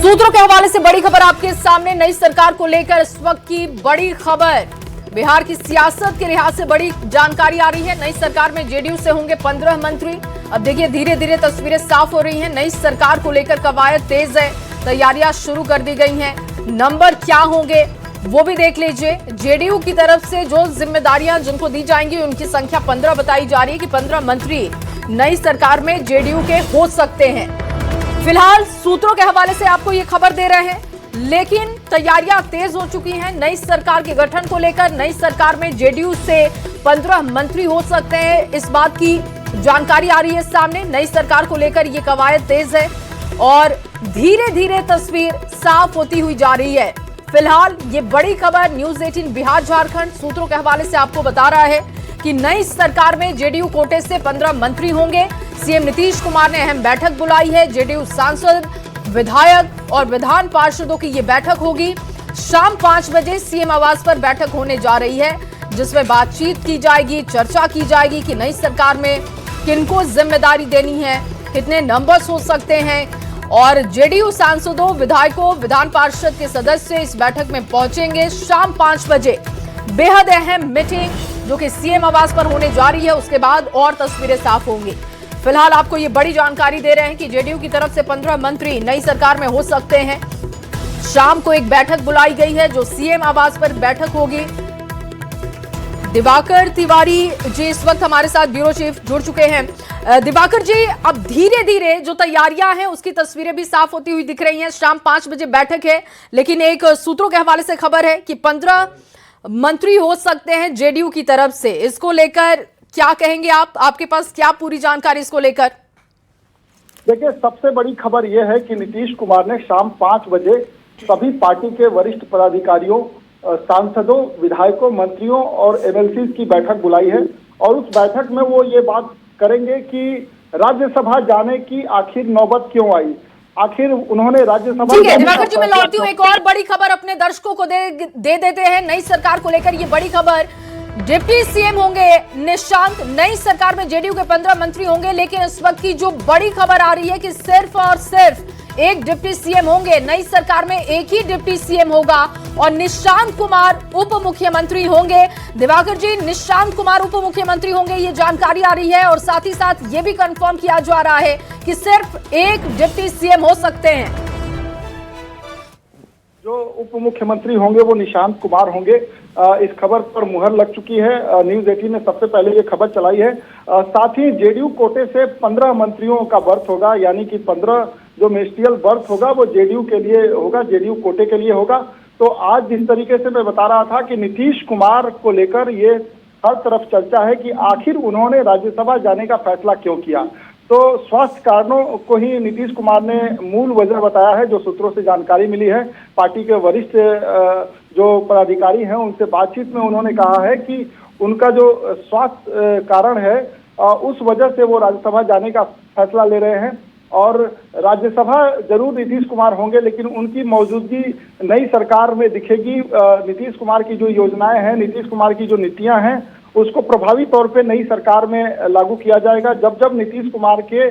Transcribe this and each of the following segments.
सूत्रों के हवाले से बड़ी खबर आपके सामने। नई सरकार को लेकर इस वक्त की बड़ी खबर, बिहार की सियासत के लिहाज से बड़ी जानकारी आ रही है। नई सरकार में जेडीयू से होंगे 15 मंत्री। अब देखिए धीरे धीरे तस्वीरें साफ हो रही हैं। नई सरकार को लेकर कवायद तेज है, तैयारियां शुरू कर दी गई हैं। नंबर क्या होंगे वो भी देख लीजिए। जेडीयू की तरफ से जो जिम्मेदारियां जिनको दी जाएंगी उनकी संख्या 15 बताई जा रही है कि 15 मंत्री नई सरकार में जेडीयू के हो सकते हैं। फिलहाल सूत्रों के हवाले से आपको ये खबर दे रहे हैं, लेकिन तैयारियां तेज हो चुकी हैं नई सरकार के गठन को लेकर। नई सरकार में जेडीयू से 15 मंत्री हो सकते हैं, इस बात की जानकारी आ रही है सामने। नई सरकार को लेकर ये कवायद तेज है और धीरे धीरे तस्वीर साफ होती हुई जा रही है। फिलहाल ये बड़ी खबर न्यूज 18 बिहार झारखंड सूत्रों के हवाले से आपको बता रहा है कि नई सरकार में जेडीयू कोटे से 15 मंत्री होंगे। सीएम नीतीश कुमार ने अहम बैठक बुलाई है। जेडीयू सांसद, विधायक और विधान पार्षदों की ये बैठक होगी। शाम 5 बजे सीएम आवास पर बैठक होने जा रही है, जिसमें बातचीत की जाएगी, चर्चा की जाएगी कि नई सरकार में किनको जिम्मेदारी देनी है, कितने नंबर्स हो सकते हैं। और जेडीयू सांसदों, विधायकों, विधान पार्षद के सदस्य इस बैठक में पहुंचेंगे। शाम 5 बजे बेहद अहम मीटिंग जो कि सीएम आवास पर होने जा रही है, उसके बाद और तस्वीरें साफ होंगी। फिलहाल आपको ये बड़ी जानकारी दे रहे हैं कि जेडीयू की तरफ से 15 मंत्री नई सरकार में हो सकते हैं। शाम को एक बैठक बुलाई गई है जो सीएम आवास पर बैठक होगी। दिवाकर तिवारी जी इस वक्त हमारे साथ ब्यूरो चीफ जुड़ चुके हैं। दिवाकर जी, अब धीरे धीरे जो तैयारियां हैं उसकी तस्वीरें भी साफ होती हुई दिख रही हैं। शाम 5 बजे बैठक है, लेकिन एक सूत्रों के हवाले से खबर है कि 15 मंत्री हो सकते हैं जेडीयू की तरफ से। इसको लेकर क्या कहेंगे आप? आपके पास क्या पूरी जानकारी इसको लेकर? देखिए, सबसे बड़ी खबर यह है कि नीतीश कुमार ने शाम 5 बजे सभी पार्टी के वरिष्ठ पदाधिकारियों, सांसदों, विधायकों, मंत्रियों और एमएलसी की बैठक बुलाई है। और उस बैठक में वो ये बात करेंगे कि राज्यसभा जाने की आखिर नौबत क्यों आई, आखिर उन्होंने राज्यसभा। ठीक है दिवाकर जी, मैं लौटती हूँ। एक और बड़ी खबर अपने दर्शकों को दे देते हैं। नई सरकार को लेकर ये बड़ी खबर, डिप्टी सीएम होंगे निशांत। नई सरकार में जेडीयू के 15 मंत्री होंगे, लेकिन इस वक्त की जो बड़ी खबर आ रही है कि सिर्फ और सिर्फ एक डिप्टी सीएम होंगे। नई सरकार में एक ही डिप्टी सीएम होगा और निशांत कुमार उप मुख्यमंत्री होंगे। दिवाकर जी, निशांत कुमार उप मुख्यमंत्री होंगे, ये जानकारी आ रही है। और साथ ही साथ ये भी कंफर्म किया जा रहा है कि सिर्फ एक डिप्टी सीएम हो सकते हैं। जो उप मुख्यमंत्री होंगे वो निशांत कुमार होंगे। इस खबर पर मुहर लग चुकी है। न्यूज 18 ने सबसे पहले ये खबर चलाई है। साथ ही जेडीयू कोटे से 15 मंत्रियों का बर्थ होगा, यानी कि 15 जो मिनिस्ट्रियल बर्थ होगा वो जेडीयू के लिए होगा, जेडीयू कोटे के लिए होगा। तो आज जिस तरीके से मैं बता रहा था कि नीतीश कुमार को लेकर ये हर तरफ चर्चा है कि आखिर उन्होंने राज्यसभा जाने का फैसला क्यों किया। तो स्वास्थ्य कारणों को ही नीतीश कुमार ने मूल वजह बताया है, जो सूत्रों से जानकारी मिली है। पार्टी के वरिष्ठ जो पदाधिकारी हैं उनसे बातचीत में उन्होंने कहा है कि उनका जो स्वास्थ्य कारण है उस वजह से वो राज्यसभा जाने का फैसला ले रहे हैं। और राज्यसभा जरूर नीतीश कुमार होंगे, लेकिन उनकी मौजूदगी नई सरकार में दिखेगी। नीतीश कुमार की जो योजनाएं हैं, नीतीश कुमार की जो नीतियां हैं, उसको प्रभावी तौर पे नई सरकार में लागू किया जाएगा। जब जब नीतीश कुमार के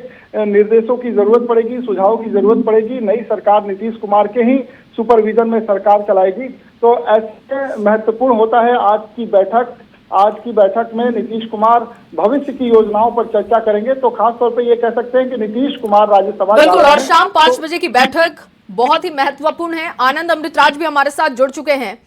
निर्देशों की जरूरत पड़ेगी, सुझावों की जरूरत पड़ेगी, नई सरकार नीतीश कुमार के ही सुपरविजन में सरकार चलाएगी। तो ऐसे महत्वपूर्ण होता है आज की बैठक। आज की बैठक में नीतीश कुमार भविष्य की योजनाओं पर चर्चा करेंगे। तो खास तौर पे ये कह सकते हैं कि नीतीश कुमार राज्यसभा बिल्कुल। और शाम 5 बजे की बैठक बहुत ही महत्वपूर्ण है। आनंद अमृतराज भी हमारे साथ जुड़ चुके हैं।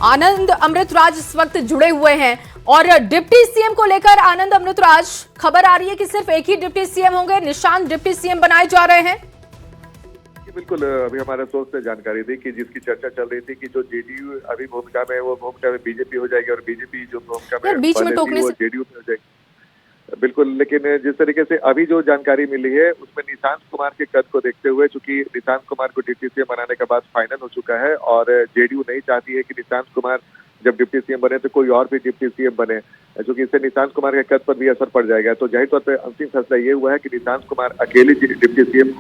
आनंद अमृतराज इस वक्त जुड़े हुए हैं। और डिप्टी सीएम को लेकर आनंद अमृतराज, खबर आ रही है कि सिर्फ एक ही डिप्टी सीएम होंगे, निशांत डिप्टी सीएम बनाए जा रहे हैं। बिल्कुल, अभी हमारे सोर्स से जानकारी दी कि जिसकी चर्चा चल रही थी कि जो जेडीयू अभी भूमिका में, वो भूमिका में बीजेपी हो जाएगी और बीजेपी जो भूमिका में बीच में टोकने वो जेडीयू में हो जाएगी। बिल्कुल, लेकिन जिस तरीके से अभी जो जानकारी मिली है उसमें निशांत कुमार के कद को देखते हुए, चूंकि निशांत कुमार को डिप्टी सीएम बनाने का बात फाइनल हो चुका है और जेडीयू नहीं चाहती है कि निशांत कुमार जब डिप्टी सीएम बने तो कोई और भी डिप्टी सीएम बने, क्योंकि इससे निशांत कुमार के कद पर भी असर पड़ जाएगा। तो जाहिर तौर पर अंतिम फैसला ये हुआ है कि निशांत कुमार अकेले डिप्टी सीएम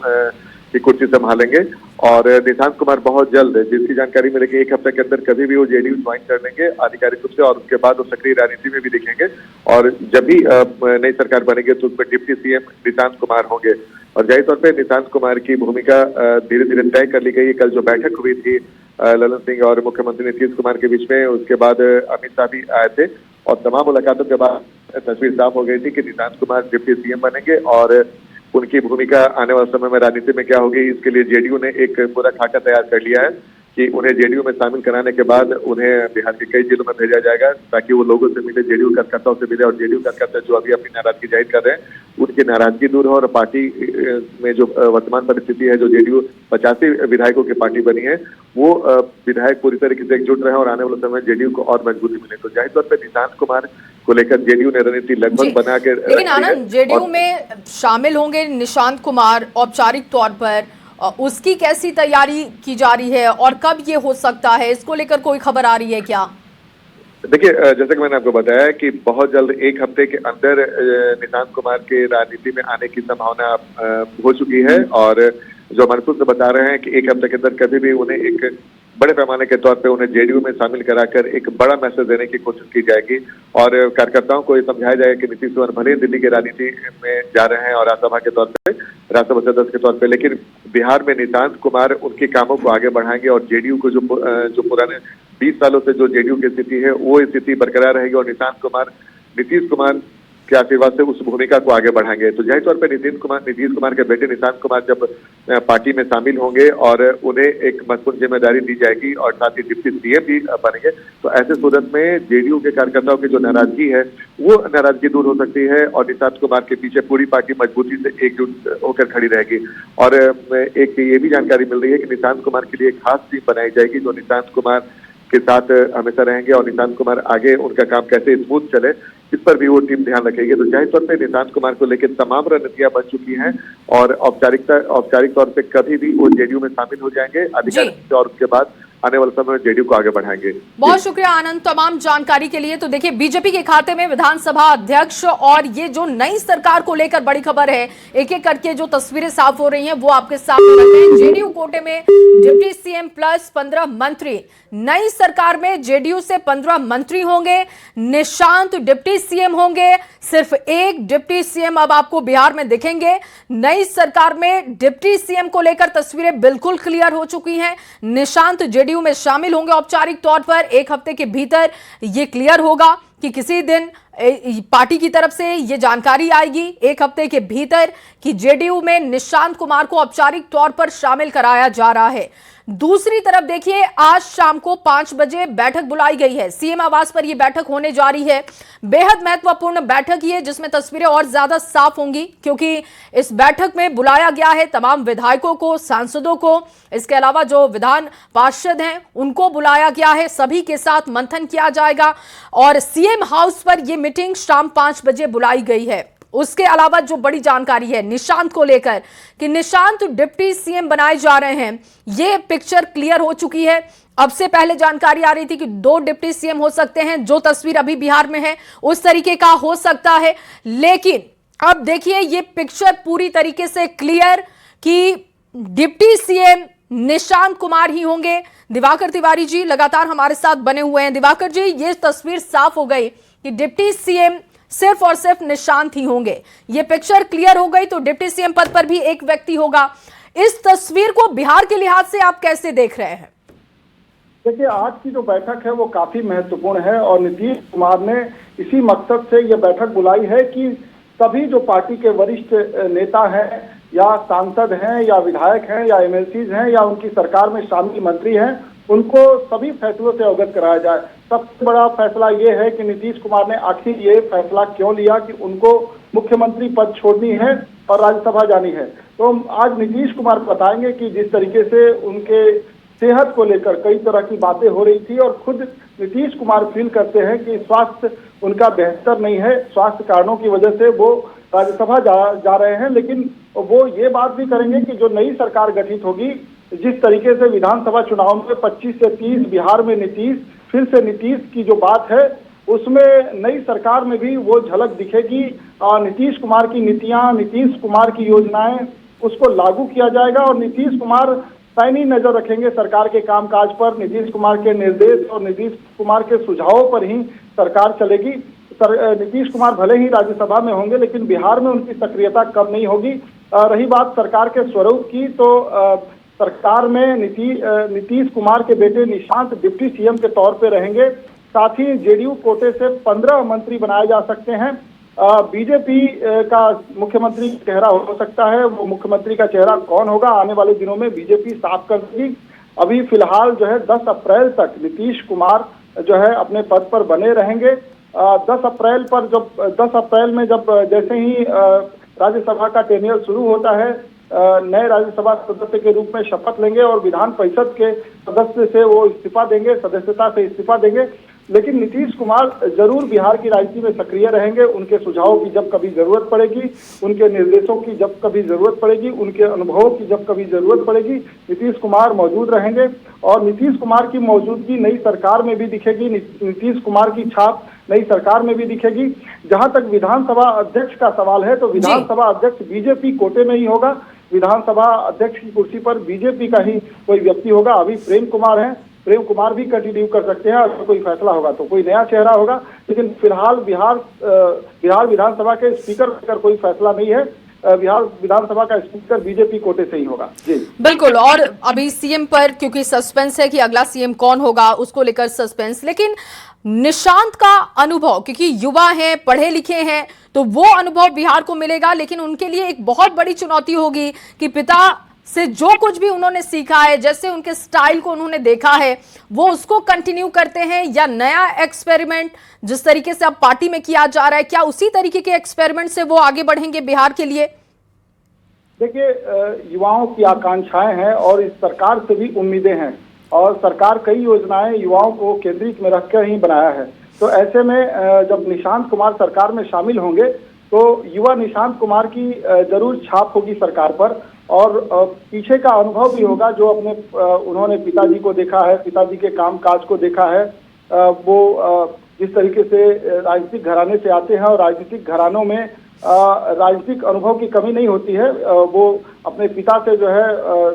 की कुर्सी संभालेंगे और निशांत कुमार बहुत जल्द, जिसकी जानकारी मिलेगी 1 हफ्ते के अंदर कभी भी वो जेडीयू ज्वाइन कर लेंगे आधिकारिक रूप से और उसके बाद वो सक्रिय राजनीति में भी दिखेंगे। और जब भी नई सरकार बनेगी तो उसमें डिप्टी सीएम निशांत कुमार होंगे। और जाहिर तौर पे निशांत कुमार की भूमिका धीरे धीरे तय कर ली गई है। कल जो बैठक हुई थी ललन सिंह और मुख्यमंत्री नीतीश कुमार के बीच में, उसके बाद अमित शाह भी आए थे और तमाम मुलाकातों के बाद तस्वीर साफ हो गई थी कि निशांत कुमार डिप्टी सीएम बनेंगे और उनकी भूमिका आने वाले समय में राजनीति में क्या होगी, इसके लिए जेडीयू ने एक पूरा खाका तैयार कर लिया है कि उन्हें जेडीयू में शामिल कराने के बाद उन्हें बिहार के कई जिलों में भेजा जाएगा ताकि वो लोगों से मिले, जेडीयू कार्यकर्ताओं से मिले और जेडीयू कार्यकर्ता जो अभी अपनी नाराजगी जाहिर कर रहे हैं उनकी नाराजगी दूर हो और पार्टी में जो वर्तमान परिस्थिति है, जो जेडीयू 85 विधायकों की पार्टी बनी है, वो विधायक पूरी तरीके से एकजुट रहे और आने वाले समय जेडीयू को और मजबूती मिले। तो जाहिर तौर पर निशांत कुमार को लेकर जेडीयू ने रणनीति लगभग बना के, लेकिन आनंद, जेडीयू में शामिल होंगे निशांत कुमार औपचारिक तौर पर, उसकी कैसी तैयारी की जा रही है और कब ये हो सकता है, इसको लेकर कोई खबर आ रही है क्या? देखिए, जैसे कि मैंने आपको बताया कि बहुत जल्द एक हफ्ते के अंदर निशांत कुमार के राजनीति में आने की संभावना हो चुकी है और जो हमारे सूत्र बता रहे हैं कि एक हफ्ते के अंदर कभी भी उन्हें एक बड़े पैमाने के तौर पे उन्हें जेडीयू में शामिल कराकर एक बड़ा मैसेज देने की कोशिश की जाएगी और कार्यकर्ताओं को ये समझाया जाएगा कि नीतीश कुमार भले ही दिल्ली की राजनीति में जा रहे हैं और राज्यसभा के तौर पे, राज्यसभा सदस्य के तौर पे, लेकिन बिहार में निशांत कुमार उनके कामों को आगे बढ़ाएंगे और जेडीयू को जो पुराने 20 सालों से जो जेडीयू की स्थिति है वो स्थिति बरकरार रहेगी और नीतीश कुमार के आशीर्वाद से उस भूमिका को आगे बढ़ाएंगे। तो जाहिर तौर पर नीतीश कुमार के बेटे निशांत कुमार जब पार्टी में शामिल होंगे और उन्हें एक महत्वपूर्ण जिम्मेदारी दी जाएगी और साथ ही डिप्टी सीएम भी बनेंगे, तो ऐसे सूरत में जेडीयू के कार्यकर्ताओं की जो नाराजगी है वो नाराजगी दूर हो सकती है और निशांत कुमार के पीछे पूरी पार्टी मजबूती से एकजुट होकर खड़ी रहेगी। और एक ये भी जानकारी मिल रही है कि निशांत कुमार के लिए एक खास टीम बनाई जाएगी जो निशांत कुमार के साथ हमेशा रहेंगे और निशांत कुमार आगे उनका काम कैसे स्मूथ चले इस पर भी वो टीम ध्यान रखेगी। तो जाहिर तौर पे निशांत कुमार को लेकर तमाम रणनीतियां बन चुकी हैं और औपचारिक तौर पे कभी भी वो जेडीयू में शामिल हो जाएंगे आधिकारिक और उसके बाद आने वाले समय में जेडीयू को आगे बढ़ाएंगे। बहुत शुक्रिया आनंद तमाम जानकारी के लिए। तो देखिए, बीजेपी के खाते में विधानसभा अध्यक्ष और ये जो नई सरकार को लेकर बड़ी खबर है, एक एक करके जो तस्वीरें साफ हो रही हैं वो आपके सामने रखते हैं। जेडीयू कोटे में डिप्टी सीएम प्लस 15 मंत्री, नई सरकार में जेडीयू से 15 मंत्री होंगे, निशांत डिप्टी सीएम होंगे, सिर्फ एक डिप्टी सीएम अब आपको बिहार में दिखेंगे। नई सरकार में डिप्टी सीएम को लेकर तस्वीरें बिल्कुल क्लियर हो चुकी हैं। निशांत जेडीयू में शामिल होंगे औपचारिक तौर पर, एक हफ्ते के भीतर यह क्लियर होगा कि किसी दिन पार्टी की तरफ से यह जानकारी आएगी एक हफ्ते के भीतर कि जेडीयू में निशांत कुमार को औपचारिक तौर पर शामिल कराया जा रहा है। दूसरी तरफ देखिए, आज शाम को 5 बजे बैठक बुलाई गई है, सीएम आवास पर यह बैठक होने जा रही है। बेहद महत्वपूर्ण बैठक ये, जिसमें तस्वीरें और ज्यादा साफ होंगी क्योंकि इस बैठक में बुलाया गया है तमाम विधायकों को, सांसदों को, इसके अलावा जो विधान पार्षद हैं उनको बुलाया गया है। सभी के साथ मंथन किया जाएगा और सीएम हाउस पर यह मीटिंग शाम 5 बजे बुलाई गई है। उसके अलावा जो बड़ी जानकारी है निशांत को लेकर कि निशांत डिप्टी सीएम बनाए जा रहे हैं, यह पिक्चर क्लियर हो चुकी है। अब से पहले जानकारी आ रही थी कि 2 डिप्टी सीएम हो सकते हैं, जो तस्वीर अभी बिहार में है उस तरीके का हो सकता है, लेकिन अब देखिए ये पिक्चर पूरी तरीके से क्लियर कि डिप्टी सीएम निशांत कुमार ही होंगे। दिवाकर तिवारी जी लगातार हमारे साथ बने हुए हैं। दिवाकर जी, ये तस्वीर साफ हो गई कि डिप्टी सीएम सिर्फ और सिर्फ निशांत ही होंगे। ये पिक्चर क्लियर हो गई तो डिप्टी सीएम पद पर भी एक व्यक्ति होगा। इस तस्वीर को बिहार के लिहाज से आप कैसे देख रहे हैं? देखिए, आज की जो बैठक है वो काफी महत्वपूर्ण है और नीतीश कुमार ने इसी मकसद से यह बैठक बुलाई है कि सभी जो पार्टी के वरिष्ठ नेता हैं या सांसद हैं या विधायक हैं या एमएलसीज हैं या उनकी सरकार में शामिल मंत्री हैं, उनको सभी फैसलों से अवगत कराया जाए। सबसे बड़ा फैसला ये है कि नीतीश कुमार ने आखिर ये फैसला क्यों लिया कि उनको मुख्यमंत्री पद छोड़नी है और राज्यसभा जानी है। तो आज नीतीश कुमार बताएंगे कि जिस तरीके से उनके सेहत को लेकर कई तरह की बातें हो रही थी और खुद नीतीश कुमार फील करते हैं कि स्वास्थ्य उनका बेहतर नहीं है, स्वास्थ्य कारणों की वजह से वो राज्यसभा जा रहे हैं। लेकिन वो ये बात भी करेंगे कि जो नई सरकार गठित होगी, जिस तरीके से विधानसभा चुनाव में 25 से 30 बिहार में नीतीश, फिर से नीतीश की जो बात है उसमें नई सरकार में भी वो झलक दिखेगी। नीतीश कुमार की नीतियां, नीतीश कुमार की योजनाएं, उसको लागू किया जाएगा और नीतीश कुमार पैनी नजर रखेंगे सरकार के कामकाज पर। नीतीश कुमार के निर्देश और नीतीश कुमार के सुझावों पर ही सरकार चलेगी। नीतीश कुमार भले ही राज्यसभा में होंगे लेकिन बिहार में उनकी सक्रियता कम नहीं होगी। रही बात सरकार के स्वरूप की, तो सरकार में नीतीश कुमार के बेटे निशांत डिप्टी सीएम के तौर पे रहेंगे। साथ ही जेडीयू कोटे से 15 मंत्री बनाए जा सकते हैं। बीजेपी का मुख्यमंत्री चेहरा हो सकता है, वो मुख्यमंत्री का चेहरा कौन होगा आने वाले दिनों में बीजेपी साफ कर देगी। अभी फिलहाल जो है 10 अप्रैल तक नीतीश कुमार जो है अपने पद पर बने रहेंगे। 10 अप्रैल में जब जैसे ही राज्यसभा का टेन्योर शुरू होता है, नए राज्यसभा सदस्य के रूप में शपथ लेंगे और विधान परिषद के सदस्य से वो इस्तीफा देंगे, सदस्यता से इस्तीफा देंगे। लेकिन नीतीश कुमार जरूर बिहार की राजनीति में सक्रिय रहेंगे। उनके सुझावों की जब कभी जरूरत पड़ेगी, उनके निर्देशों की जब कभी जरूरत पड़ेगी, उनके अनुभवों की जब कभी जरूरत पड़ेगी, नीतीश कुमार मौजूद रहेंगे। और नीतीश कुमार की मौजूदगी नई सरकार में भी दिखेगी, नीतीश कुमार की छाप नई सरकार में भी दिखेगी। जहां तक विधानसभा अध्यक्ष का सवाल है, तो विधानसभा अध्यक्ष बीजेपी कोटे में ही होगा। विधानसभा अध्यक्ष की कुर्सी पर बीजेपी का ही कोई व्यक्ति होगा। अभी प्रेम कुमार है, प्रेम कुमार भी कंटिन्यू कर सकते हैं। अगर कोई फैसला होगा तो कोई नया चेहरा होगा, लेकिन फिलहाल बिहार विधानसभा के स्पीकर का कोई फैसला नहीं है। बिहार विधानसभा का स्पीकर बीजेपी कोटे से ही होगा। जी बिल्कुल। और अभी सीएम पर क्योंकि सस्पेंस है कि अगला सीएम कौन होगा, उसको लेकर सस्पेंस, लेकिन निशांत का अनुभव, क्योंकि युवा हैं, पढ़े लिखे हैं, तो वो अनुभव बिहार को मिलेगा। लेकिन उनके लिए एक बहुत बड़ी चुनौती होगी कि पिता से जो कुछ भी उन्होंने सीखा है, जैसे उनके स्टाइल को उन्होंने देखा है, वो उसको कंटिन्यू करते हैं या नया एक्सपेरिमेंट जिस तरीके से अब पार्टी में किया जा रहा है, क्या उसी तरीके के एक्सपेरिमेंट से वो आगे बढ़ेंगे बिहार के लिए? देखिए, युवाओं की आकांक्षाएं हैं और इस सरकार से भी उम्मीदें हैं, और सरकार कई योजनाएं युवाओं को केंद्रित में रखकर ही बनाया है। तो ऐसे में जब निशांत कुमार सरकार में शामिल होंगे तो युवा निशांत कुमार की जरूर छाप होगी सरकार पर। और पीछे का अनुभव भी होगा जो उन्होंने पिताजी को देखा है, पिताजी के कामकाज को देखा है। वो जिस तरीके से राजनीतिक घराने से आते हैं और राजनीतिक घरानों में राजनीतिक अनुभव की कमी नहीं होती है। वो अपने पिता से जो है,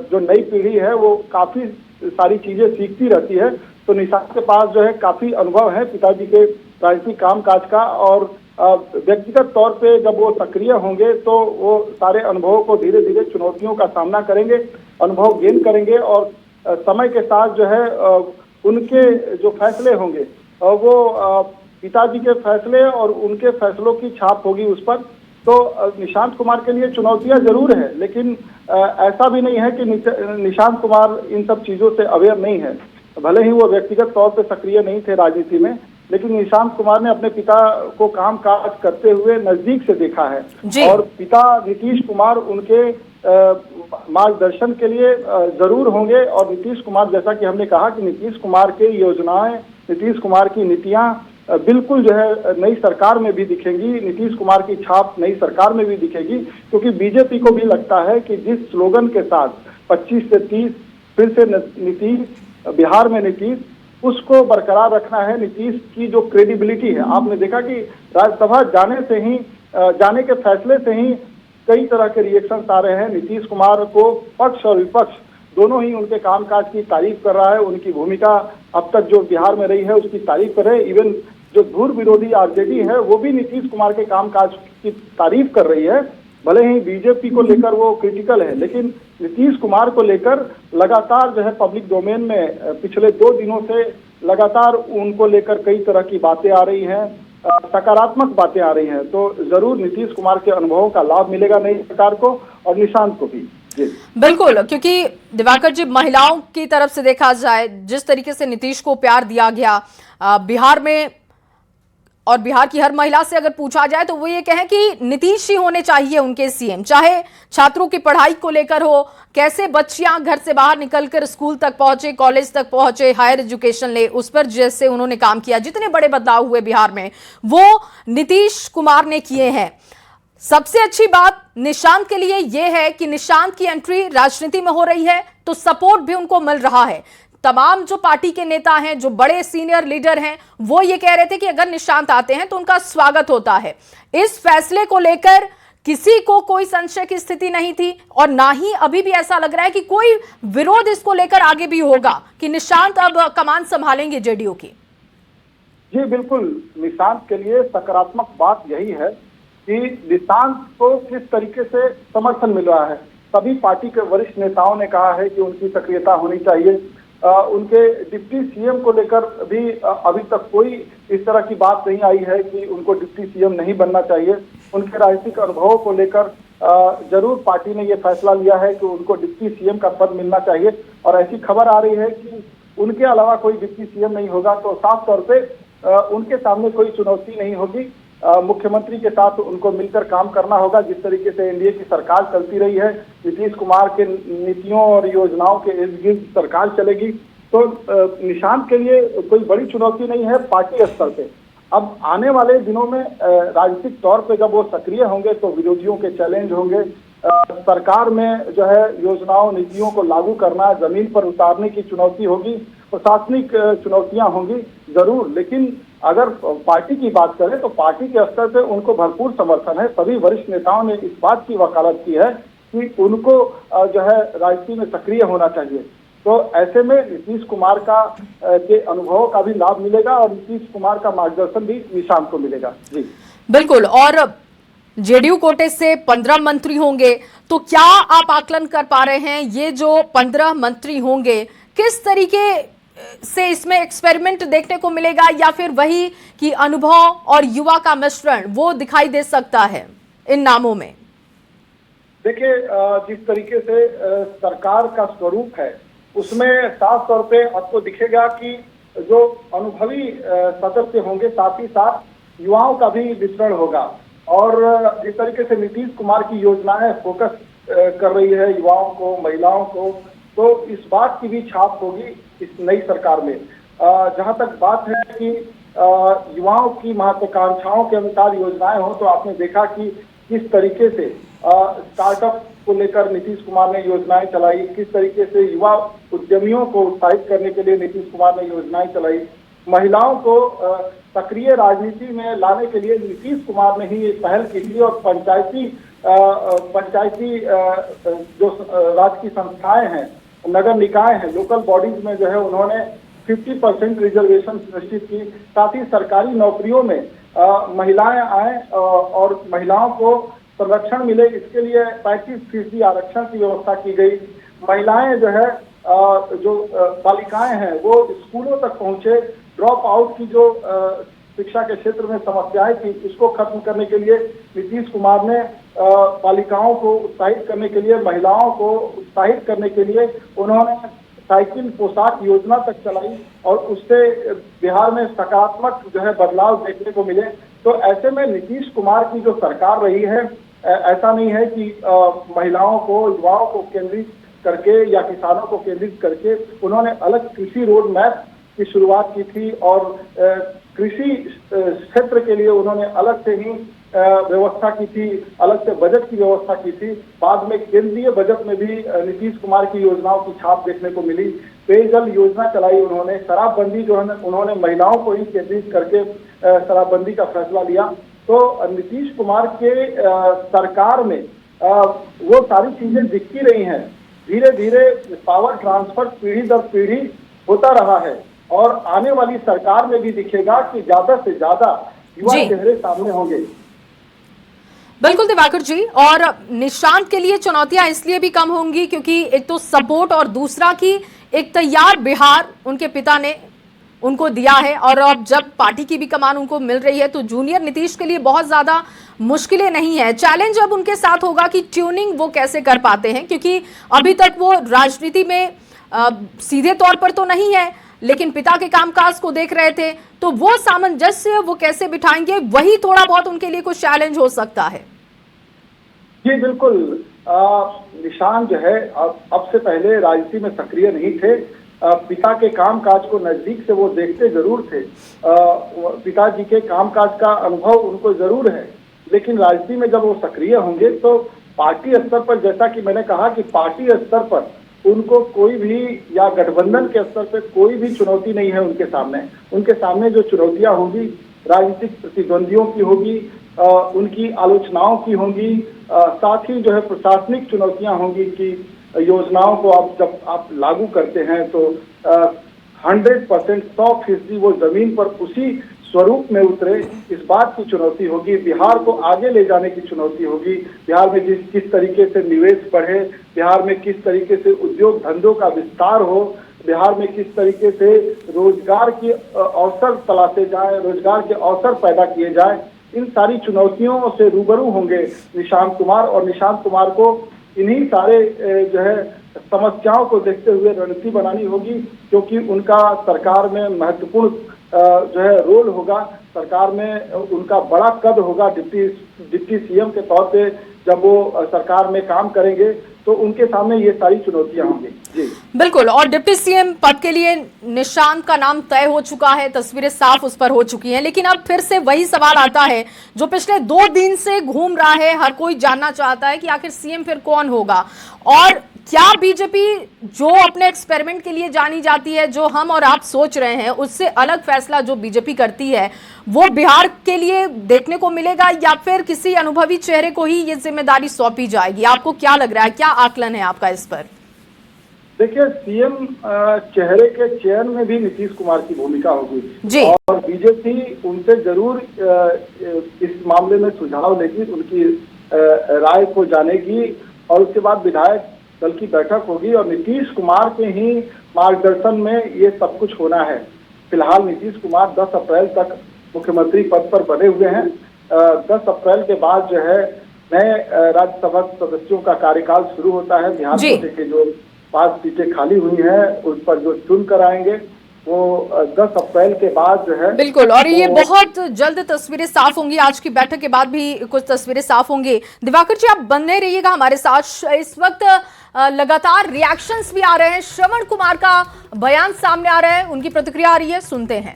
जो नई पीढ़ी है वो काफी सारी चीजें सीखती रहती है। तो निशांत के पास जो है काफी अनुभव है पिताजी के राजनीतिक कामकाज का, और व्यक्तिगत तौर पे जब वो सक्रिय होंगे तो वो सारे अनुभवों को धीरे धीरे चुनौतियों का सामना करेंगे, अनुभव गेन करेंगे, और समय के साथ जो है उनके जो फैसले होंगे वो पिताजी के फैसले और उनके फैसलों की छाप होगी उस पर। तो निशांत कुमार के लिए चुनौतियां जरूर है, लेकिन ऐसा भी नहीं है कि निशांत कुमार इन सब चीजों से अवेयर नहीं है। भले ही वो व्यक्तिगत तौर पे सक्रिय नहीं थे राजनीति में, लेकिन निशांत कुमार ने अपने पिता को काम काज करते हुए नजदीक से देखा है। और पिता नीतीश कुमार उनके मार्गदर्शन के लिए जरूर होंगे। और नीतीश कुमार, जैसा कि हमने कहा कि नीतीश कुमार की योजनाएं, नीतीश कुमार की नीतियां बिल्कुल जो है नई सरकार में भी दिखेंगी। नीतीश कुमार की छाप नई सरकार में भी दिखेगी, क्योंकि बीजेपी को भी लगता है कि जिस स्लोगन के साथ 25 से 30 फिर से नीतीश, बिहार में नीतीश, उसको बरकरार रखना है। नीतीश की जो क्रेडिबिलिटी है, आपने देखा कि राज्यसभा जाने के फैसले से ही कई तरह के रिएक्शंस आ रहे हैं। नीतीश कुमार को पक्ष और विपक्ष दोनों ही उनके कामकाज की तारीफ कर रहा है। उनकी भूमिका अब तक जो बिहार में रही है उसकी तारीफ कर रहे हैं। इवन जो धुर विरोधी आरजेडी है वो भी नीतीश कुमार के कामकाज की तारीफ कर रही है। भले ही बीजेपी को लेकर वो क्रिटिकल है, लेकिन नीतीश कुमार को लेकर लगातार जो है पब्लिक डोमेन में पिछले 2 दिनों से लगातार उनको लेकर कई तरह की बातें आ रही हैं, सकारात्मक बातें आ रही हैं। तो जरूर नीतीश कुमार के अनुभवों का लाभ मिलेगा नई सरकार को और निशांत को भी। बिल्कुल, क्योंकि दिवाकर जी, महिलाओं की तरफ से देखा जाए जिस तरीके से नीतीश को प्यार दिया गया बिहार में, और बिहार की हर महिला से अगर पूछा जाए तो वो ये कहें कि नीतीश ही होने चाहिए उनके सीएम। चाहे छात्रों की पढ़ाई को लेकर हो, कैसे बच्चियां घर से बाहर निकलकर स्कूल तक पहुंचे, कॉलेज तक पहुंचे, हायर एजुकेशन ले, उस पर जैसे उन्होंने काम किया, जितने बड़े बदलाव हुए बिहार में वो नीतीश कुमार ने किए हैं। सबसे अच्छी बात निशांत के लिए यह है कि निशांत की एंट्री राजनीति में हो रही है तो सपोर्ट भी उनको मिल रहा है। तमाम जो पार्टी के नेता हैं, जो बड़े सीनियर लीडर हैं, वो ये कह रहे थे कि अगर निशांत आते हैं तो उनका स्वागत होता है। इस फैसले को लेकर किसी को कोई संशय की स्थिति नहीं थी, और ना ही अभी भी ऐसा लग रहा है कि कोई विरोध इसको लेकर आगे भी होगा कि निशांत अब कमान संभालेंगे जेडीयू की। जी बिल्कुल, निशांत के लिए सकारात्मक बात यही है कि निशांत को किस तरीके से समर्थन मिल रहा है। सभी पार्टी के वरिष्ठ नेताओं ने कहा है कि उनकी सक्रियता होनी चाहिए। उनके डिप्टी सीएम को लेकर भी अभी तक कोई इस तरह की बात नहीं आई है कि उनको डिप्टी सीएम नहीं बनना चाहिए। उनके राजनीतिक अनुभवों को लेकर जरूर पार्टी ने ये फैसला लिया है कि उनको डिप्टी सीएम का पद मिलना चाहिए, और ऐसी खबर आ रही है कि उनके अलावा कोई डिप्टी सीएम नहीं होगा तो साफ तौर पे उनके सामने कोई चुनौती नहीं होगी। मुख्यमंत्री के साथ उनको मिलकर काम करना होगा। जिस तरीके से एनडीए की सरकार चलती रही है, नीतीश कुमार के नीतियों और योजनाओं के इर्द गिर्द सरकार चलेगी, तो निशांत के लिए कोई बड़ी चुनौती नहीं है पार्टी स्तर पे। अब आने वाले दिनों में राजनीतिक तौर पे जब वो सक्रिय होंगे तो विरोधियों के चैलेंज होंगे। सरकार में जो है योजनाओं नीतियों को लागू करना, जमीन पर उतारने की चुनौती होगी, प्रशासनिक चुनौतियां होंगी जरूर। लेकिन अगर पार्टी की बात करें तो पार्टी के स्तर पे उनको भरपूर समर्थन है। सभी वरिष्ठ नेताओं ने इस बात की वकालत की है कि उनको जो है राजनीति में सक्रिय होना चाहिए। तो ऐसे में नीतीश कुमार के अनुभवों का भी लाभ मिलेगा और नीतीश कुमार का मार्गदर्शन भी निशांत को मिलेगा। जी बिल्कुल। और जेडीयू कोटे से 15 मंत्री होंगे, तो क्या आप आकलन कर पा रहे हैं ये जो 15 मंत्री होंगे किस तरीके से इसमें एक्सपेरिमेंट देखने को मिलेगा, या फिर वही कि अनुभव और युवा का मिश्रण वो दिखाई दे सकता है इन नामों में? देखिए, जिस तरीके से सरकार का स्वरूप है उसमें साफ तौर पे आपको दिखेगा कि जो अनुभवी सदस्य होंगे साथ ही साथ युवाओं का भी मिश्रण होगा। और जिस तरीके से नीतीश कुमार की योजनाएं फोकस कर रही है युवाओं को, महिलाओं को, तो इस बात की भी छाप होगी इस नई सरकार में। जहां तक बात है कि युवाओं की महत्वाकांक्षाओं के अनुसार योजनाएं हो, तो आपने देखा कि किस तरीके से स्टार्टअप को लेकर नीतीश कुमार ने योजनाएं चलाई, किस तरीके से युवा उद्यमियों को उत्साहित करने के लिए नीतीश कुमार ने योजनाएं चलाई, महिलाओं को सक्रिय राजनीति में लाने के लिए नीतीश कुमार ने ही पहल की थी। और पंचायती जो राज्य की संस्थाएं हैं, नगर निकाय हैं, लोकल बॉडीज में जो है उन्होंने 50% रिजर्वेशन सुनिश्चित की। साथ ही सरकारी नौकरियों में महिलाएं आए और महिलाओं को संरक्षण मिले, इसके लिए 35% आरक्षण की व्यवस्था की गई। महिलाएं जो है जो बालिकाएं हैं वो स्कूलों तक पहुंचे। ड्रॉप आउट की जो शिक्षा के क्षेत्र में समस्याएं थी उसको खत्म करने के लिए नीतीश कुमार ने बालिकाओं को उत्साहित करने के लिए, महिलाओं को उत्साहित करने के लिए उन्होंने साइकिल पोशाक योजना तक चलाई और उससे बिहार में सकारात्मक जो है बदलाव देखने को मिले। तो ऐसे में नीतीश कुमार की जो सरकार रही है, ऐसा नहीं है कि महिलाओं को, युवाओं को केंद्रित करके या किसानों को केंद्रित करके उन्होंने अलग कृषि रोड मैप की शुरुआत की थी और कृषि क्षेत्र के लिए उन्होंने अलग से ही व्यवस्था की थी, अलग से बजट की व्यवस्था की थी। बाद में केंद्रीय बजट में भी नीतीश कुमार की योजनाओं की छाप देखने को मिली। पेयजल योजना चलाई उन्होंने, शराबबंदी जो है उन्होंने महिलाओं को ही केंद्रित करके शराबबंदी का फैसला लिया। तो नीतीश कुमार के सरकार में वो सारी चीजें दिखती रही हैं। धीरे धीरे पावर ट्रांसफर पीढ़ी दर पीढ़ी होता रहा है और आने वाली सरकार में भी दिखेगा कि ज्यादा से ज्यादा युवा चेहरे सामने होंगे। बिल्कुल दिवाकर जी। और निशांत के लिए चुनौतियां इसलिए भी कम होंगी क्योंकि एक तो सपोर्ट और दूसरा कि एक तैयार बिहार उनके पिता ने उनको दिया है, और अब जब पार्टी की भी कमान उनको मिल रही है तो जूनियर नीतीश के लिए बहुत ज्यादा मुश्किलें नहीं है। चैलेंज अब उनके साथ होगा कि ट्यूनिंग वो कैसे कर पाते हैं, क्योंकि अभी तक वो राजनीति में सीधे तौर पर तो नहीं है लेकिन पिता के कामकाज को देख रहे थे, तो वो सामंजस्य वो कैसे बिठाएंगे, वही थोड़ा बहुत उनके लिए कुछ चैलेंज हो सकता है। जी बिल्कुल। निशांत जो है अब से पहले राजनीति में सक्रिय नहीं थे। पिता के कामकाज को नजदीक से वो देखते जरूर थे। पिताजी के कामकाज का अनुभव उनको जरूर है, लेकिन राजनीति में जब वो सक्रिय होंगे तो पार्टी स्तर पर, जैसा कि मैंने कहा कि पार्टी स्तर पर उनको कोई भी या गठबंधन के स्तर पे कोई भी चुनौती नहीं है उनके सामने। उनके सामने जो चुनौतियां होंगी राजनीतिक प्रतिद्वंदियों की होगी, उनकी आलोचनाओं की होंगी, साथ ही जो है प्रशासनिक चुनौतियां होंगी कि योजनाओं को जब आप लागू करते हैं तो 100% 100% वो जमीन पर उसी स्वरूप में उतरे, इस बात की चुनौती होगी। बिहार को आगे ले जाने की चुनौती होगी। बिहार में किस तरीके से निवेश बढ़े, बिहार में किस तरीके से उद्योग धंधों का विस्तार हो, बिहार में किस तरीके से रोजगार की अवसर तलाशे जाए, रोजगार के अवसर पैदा किए जाए, इन सारी चुनौतियों से रूबरू होंगे निशांत कुमार। और निशांत कुमार को इन्हीं सारे जो है समस्याओं को देखते हुए रणनीति बनानी होगी, क्योंकि उनका सरकार में महत्वपूर्ण जो है रोल होगा। सरकार में उनका बड़ा कद होगा। डिप्टी सीएम के तौर पे जब वो सरकार में काम करेंगे तो उनके सामने ये सारी चुनौतियां होंगी। जी बिल्कुल। और डिप्टी सीएम पद के लिए निशांत का नाम तय हो चुका है, तस्वीरें साफ उस पर हो चुकी हैं, लेकिन अब फिर से वही सवाल आता है जो पिछले 2 दिन से घूम रहा है। हर कोई जानना चाहता है कि आखिर सीएम फिर कौन होगा, और क्या बीजेपी जो अपने एक्सपेरिमेंट के लिए जानी जाती है, जो हम और आप सोच रहे हैं, उससे अलग फैसला जो बीजेपी करती है वो बिहार के लिए देखने को मिलेगा, या फिर किसी अनुभवी चेहरे को ही ये जिम्मेदारी सौंपी जाएगी? आपको क्या लग रहा है, क्या आकलन है आपका इस पर? देखिए, सीएम चेहरे के चयन में भी नीतीश कुमार की भूमिका होगी जी। और बीजेपी उनसे जरूर इस मामले में सुझाव लेगी, उनकी राय को जानेगी, और उसके बाद विधायक दल की बैठक होगी और नीतीश कुमार के ही मार्गदर्शन में ये सब कुछ होना है। फिलहाल नीतीश कुमार 10 अप्रैल तक मुख्यमंत्री पद पर बने हुए हैं। 10 अप्रैल के बाद जो है नए राज्यसभा सदस्यों का कार्यकाल शुरू होता है। बिहार कोटे के जो 5 सीटें खाली हुई हैं उस पर जो चुन कर आएंगे वो 10 अप्रैल के बाद जो है। बिल्कुल, और ये बहुत जल्द तस्वीरें साफ होंगी। आज की बैठक के बाद भी कुछ तस्वीरें साफ होंगी। दिवाकर जी, आप बने रहिएगा हमारे साथ। इस वक्त लगातार रिएक्शंस भी आ रहे हैं, श्रवण कुमार का बयान सामने आ रहा है, उनकी प्रतिक्रिया आ रही है, सुनते हैं।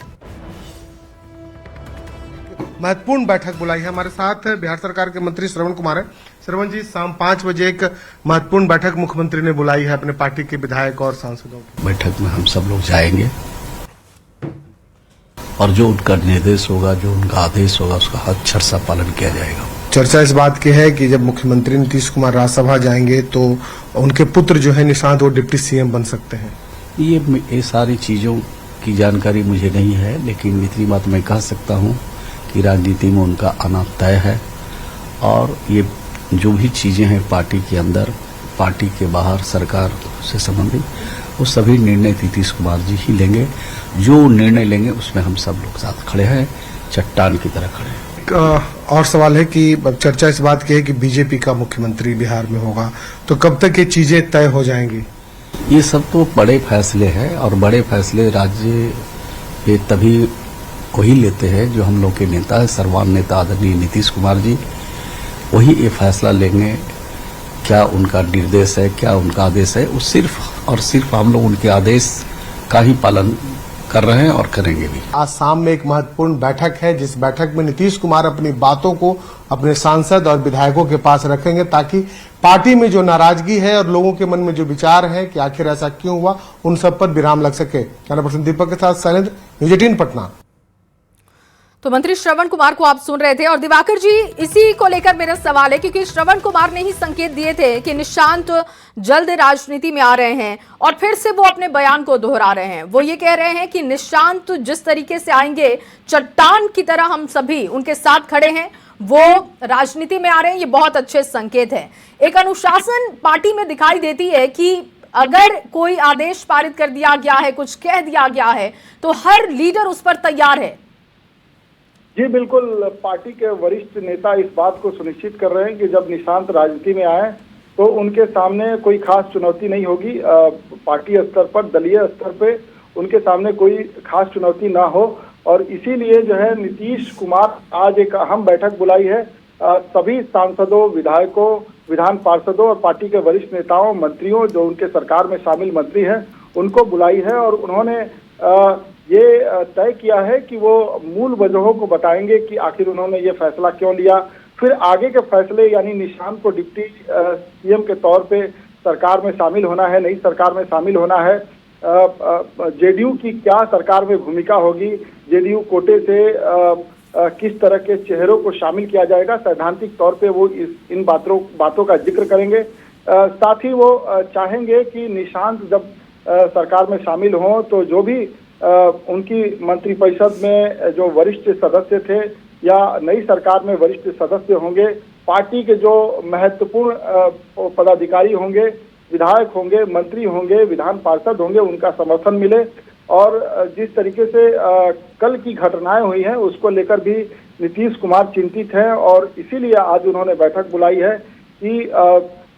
महत्वपूर्ण बैठक बुलाई है। हमारे साथ बिहार सरकार के मंत्री श्रवण कुमार है। श्रवण जी, शाम 5 बजे एक महत्वपूर्ण बैठक मुख्यमंत्री ने बुलाई है अपने पार्टी के विधायक और सांसदों की। बैठक में हम सब लोग जाएंगे और जो उनका निर्देश होगा, जो उनका आदेश होगा, उसका अक्षर सा पालन किया जाएगा। चर्चा इस बात की है कि जब मुख्यमंत्री नीतीश कुमार राज्यसभा जाएंगे तो उनके पुत्र जो है निशांत, वो डिप्टी सीएम बन सकते हैं। ये सारी चीजों की जानकारी मुझे नहीं है, लेकिन इतनी बात मैं कह सकता हूं कि राजनीति में उनका आना तय है, और ये जो भी चीजें हैं पार्टी के अंदर, पार्टी के बाहर, सरकार से संबंधित, वो सभी निर्णय नीतीश कुमार जी ही लेंगे। जो निर्णय लेंगे उसमें हम सब लोग साथ खड़े हैं, चट्टान की तरह खड़े हैं। और सवाल है कि चर्चा इस बात की है कि बीजेपी का मुख्यमंत्री बिहार में होगा, तो कब तक ये चीजें तय हो जाएंगी? ये सब तो बड़े फैसले हैं, और बड़े फैसले राज्य पे तभी वही लेते हैं जो हम लोग के नेता है, सर्वान नेता आदरणीय नीतीश कुमार जी, वही ये फैसला लेंगे। क्या उनका निर्देश है, क्या उनका आदेश है, वो सिर्फ और सिर्फ हम लोग उनके आदेश का ही पालन कर रहे हैं और करेंगे भी। आज शाम में एक महत्वपूर्ण बैठक है, जिस बैठक में नीतीश कुमार अपनी बातों को अपने सांसद और विधायकों के पास रखेंगे, ताकि पार्टी में जो नाराजगी है और लोगों के मन में जो विचार है कि आखिर ऐसा क्यों हुआ, उन सब पर विराम लग सके। कैमरा पर्सन दीपक के साथ शैलेंद्र, न्यूज़ 18 पटना। तो मंत्री श्रवण कुमार को आप सुन रहे थे। और दिवाकर जी, इसी को लेकर मेरा सवाल है, क्योंकि श्रवण कुमार ने ही संकेत दिए थे कि निशांत जल्द राजनीति में आ रहे हैं, और फिर से वो अपने बयान को दोहरा रहे हैं। वो ये कह रहे हैं कि निशांत जिस तरीके से आएंगे, चट्टान की तरह हम सभी उनके साथ खड़े हैं, वो राजनीति में आ रहे हैं, ये बहुत अच्छे संकेत है। एक अनुशासन पार्टी में दिखाई देती है कि अगर कोई आदेश पारित कर दिया गया है, कुछ कह दिया गया है, तो हर लीडर उस पर तैयार है। जी बिल्कुल, पार्टी के वरिष्ठ नेता इस बात को सुनिश्चित कर रहे हैं कि जब निशांत राजनीति में आए तो उनके सामने कोई खास चुनौती नहीं होगी। पार्टी स्तर पर, दलीय स्तर पे उनके सामने कोई खास चुनौती ना हो, और इसीलिए जो है नीतीश कुमार आज एक अहम बैठक बुलाई है। सभी सांसदों, विधायकों, विधान पार्षदों और पार्टी के वरिष्ठ नेताओं, मंत्रियों, जो उनके सरकार में शामिल मंत्री हैं, उनको बुलाई है, और उन्होंने ये तय किया है कि वो मूल वजहों को बताएंगे कि आखिर उन्होंने ये फैसला क्यों लिया। फिर आगे के फैसले, यानी निशांत को डिप्टी सीएम के तौर पे सरकार में शामिल होना है, नई सरकार में शामिल होना है, जेडीयू की क्या सरकार में भूमिका होगी, जेडीयू कोटे से किस तरह के चेहरों को शामिल किया जाएगा, सैद्धांतिक तौर पे वो इन बातों का जिक्र करेंगे। साथ ही वो चाहेंगे कि निशांत जब सरकार में शामिल हों तो जो भी उनकी मंत्रिपरिषद में जो वरिष्ठ सदस्य थे या नई सरकार में वरिष्ठ सदस्य होंगे, पार्टी के जो महत्वपूर्ण पदाधिकारी होंगे, विधायक होंगे, मंत्री होंगे, विधान पार्षद होंगे, उनका समर्थन मिले। और जिस तरीके से कल की घटनाएं हुई हैं उसको लेकर भी नीतीश कुमार चिंतित हैं और इसीलिए आज उन्होंने बैठक बुलाई है कि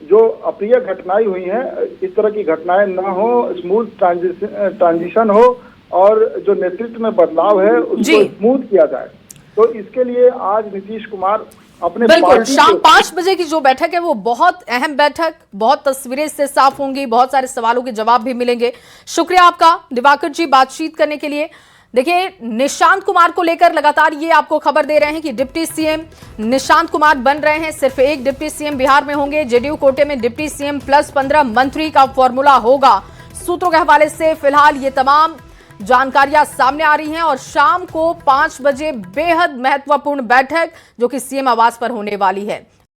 जो अप्रिय घटनाएं हुई हैं इस तरह की घटनाएं न हो, स्मूथ ट्रांजिशन हो और जो नेतृत्व में बदलाव है उसको स्मूथ किया जाए। तो इसके लिए आज नीतीश कुमार अपने बिल्कुल शाम 5 बजे की जो बैठक है वो बहुत अहम बैठक, बहुत तस्वीरें इससे साफ होंगी, बहुत सारे सवालों के जवाब भी मिलेंगे। शुक्रिया आपका दिवाकर जी बातचीत करने के लिए। देखिए, निशांत कुमार को लेकर लगातार ये आपको खबर दे रहे हैं कि डिप्टी सीएम निशांत कुमार बन रहे हैं। सिर्फ एक डिप्टी सीएम बिहार में होंगे। जेडीयू कोटे में डिप्टी सीएम प्लस 15 मंत्री का फॉर्मूला होगा। सूत्रों के हवाले से फिलहाल ये तमाम जानकारियां सामने आ रही हैं और शाम को 5 बजे बेहद महत्वपूर्ण बैठक जो कि सीएम आवास पर होने वाली है।